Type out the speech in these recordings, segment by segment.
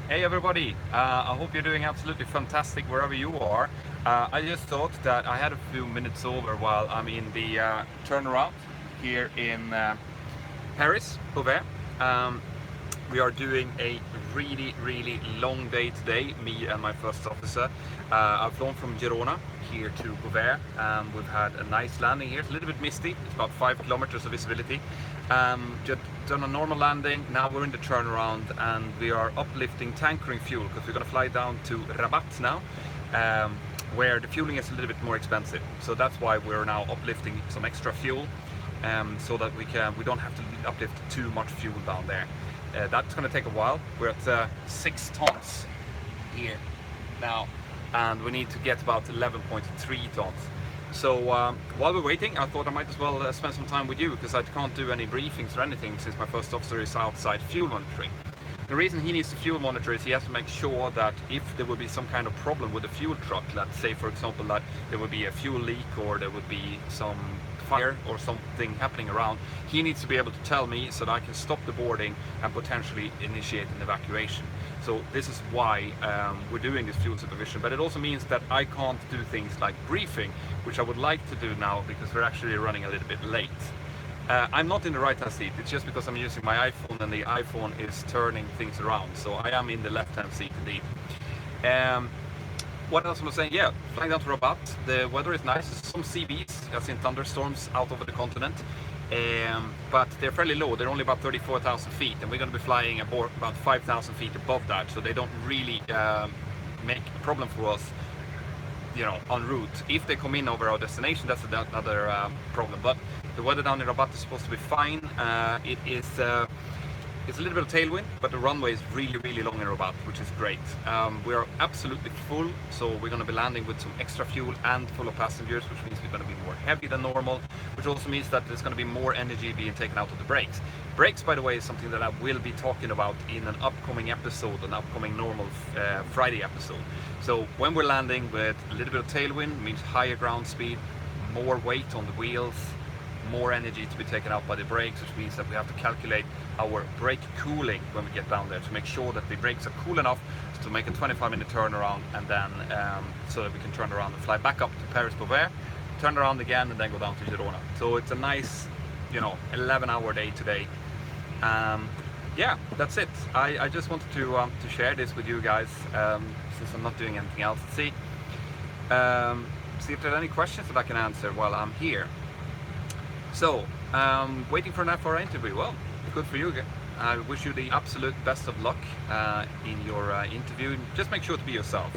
Hey everybody, I hope you're doing absolutely fantastic wherever you are. I just thought that I had a few minutes over while I'm in the turnaround here in Paris Beauvais. Um, we are doing a really long day today, me and my first officer. I've flown from Girona here to Beauvais. We've had a nice landing here. It's a little bit misty, it's about 5 kilometers of visibility. Just done a normal landing, now we're in the turnaround and we are uplifting tankering fuel because we're going to fly down to Rabat now. Where the fueling is a little bit more expensive, so that's why we're now uplifting some extra fuel, so that we don't have to uplift too much fuel down there. That's going to take a while. We're at 6 tons here now, and we need to get about 11.3 tons. So while we're waiting, I thought I might as well spend some time with you, because I can't do any briefings or anything since my first officer is outside fuel monitoring. The reason he needs to fuel monitor is he has to make sure that if there would be some kind of problem with the fuel truck, let's say for example that there would be a fuel leak or there would be some fire or something happening around, he needs to be able to tell me so that I can stop the boarding and potentially initiate an evacuation. So this is why we're doing this fuel supervision, but it also means that I can't do things like briefing, which I would like to do now because we're actually running a little bit late. I'm not in the right hand seat, it's just because I'm using my iPhone and the iPhone is turning things around, so I am in the left hand seat indeed. What else was I saying? Yeah, flying down to Rabat, the weather is nice, there's some CVs, I've seen thunderstorms out over the continent, but they're fairly low, they're only about 34,000 feet, and we're going to be flying about 5,000 feet above that, so they don't really make a problem for us, you know, en route. If they come in over our destination, that's another problem. But the weather down in Rabat is supposed to be fine. It's a little bit of tailwind, but the runway is really long in Rabat, which is great. We are absolutely full, so we're going to be landing with some extra fuel and full of passengers, which means we're going to be more heavy than normal, which also means that there's going to be more energy being taken out of the brakes. Brakes, by the way, is something that I will be talking about in an upcoming episode, an upcoming normal Friday episode. So when we're landing with a little bit of tailwind, means higher ground speed, more weight on the wheels, more energy to be taken out by the brakes, which means that we have to calculate our brake cooling when we get down there to make sure that the brakes are cool enough to make a 25-minute turnaround, and then so that we can turn around and fly back up to Paris Beauvais, turn around again, and then go down to Girona. So it's a nice, 11-hour day today. Yeah, that's it. I just wanted to share this with you guys, since I'm not doing anything else. See if there's any questions that I can answer while I'm here. So, waiting for an FR interview. Well, good for you. I wish you the absolute best of luck in your interview. Just make sure to be yourself,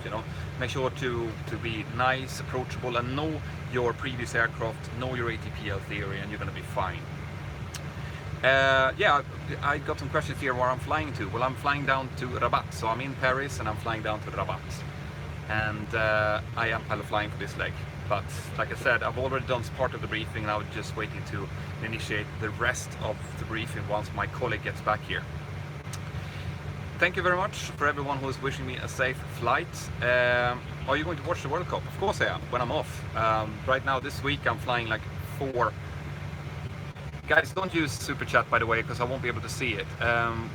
Make sure to be nice, approachable, and know your previous aircraft, know your ATPL theory, and you're going to be fine. Yeah, I got some questions here where I'm flying to. Well, I'm flying down to Rabat, so I'm in Paris and I'm flying down to Rabat. And I am pilot flying for this leg. But like I said, I've already done part of the briefing and I was just waiting to initiate the rest of the briefing once my colleague gets back here. Thank you very much for everyone who is wishing me a safe flight. Are you going to watch the World Cup? Of course I am, when I'm off. Right now, this week, I'm flying like 4. Guys, don't use Super Chat, by the way, because I won't be able to see it.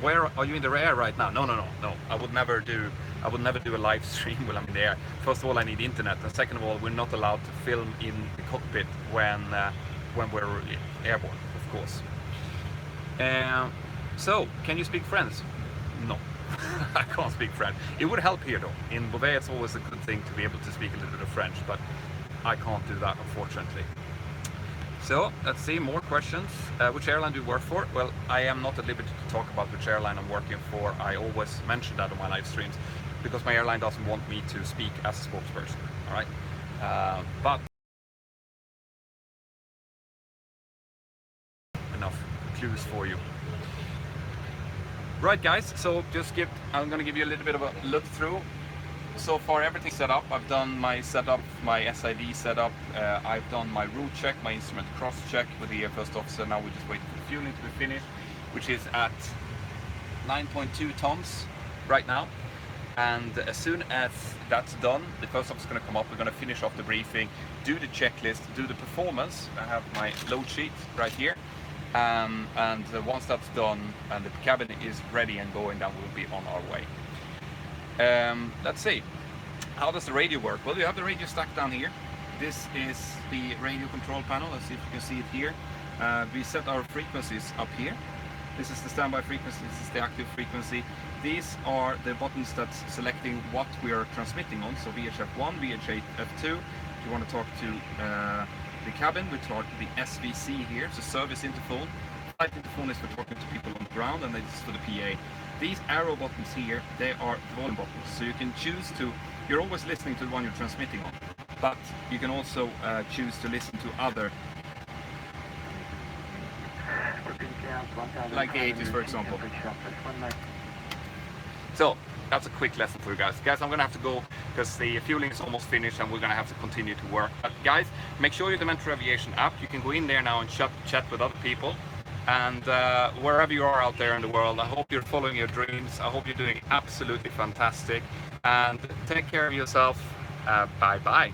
Where are you in the air right now? No. I would never do a live stream while I'm in the air. First of all, I need internet, and second of all, we're not allowed to film in the cockpit when we're airborne, of course. So, can you speak French? No, I can't speak French. It would help here though. In Beauvais, it's always a good thing to be able to speak a little bit of French, but I can't do that, unfortunately. So, let's see, more questions. Which airline do you work for? Well, I am not at liberty to talk about which airline I'm working for. I always mention that on my live streams because my airline doesn't want me to speak as a spokesperson, all right? But enough clues for you. Right, guys, so I'm going to give you a little bit of a look through. So far everything's set up. I've done my setup, my SID setup, I've done my route check, my instrument cross check with the first officer. Now we're just waiting for the fueling to be finished, which is at 9.2 tons right now. And as soon as that's done, the first officer is going to come up, we're going to finish off the briefing, do the checklist, do the performance. I have my load sheet right here. And once that's done and the cabin is ready and going, then we'll be on our way. Let's see. How does the radio work? Well, you have the radio stacked down here. This is the radio control panel. Let's see if you can see it here. We set our frequencies up here. This is the standby frequency, this is the active frequency. These are the buttons that's selecting what we are transmitting on. So VHF1, VHF2. If you want to talk to the cabin, we talk the SVC here, so service interphone. Flight interphone is for talking to people on the ground, and this is for the PA. These arrow buttons here, they are volume buttons. So you can choose to, you're always listening to the one you're transmitting on, but you can also choose to listen to other, like the 80s, for example. So that's a quick lesson for you guys. Guys, I'm gonna have to go because the fueling is almost finished and we're gonna have to continue to work. But guys, make sure you have the Aviation app. You can go in there now and chat with other people. And wherever you are out there in the world, I hope you're following your dreams. I hope you're doing absolutely fantastic. And take care of yourself. Bye bye.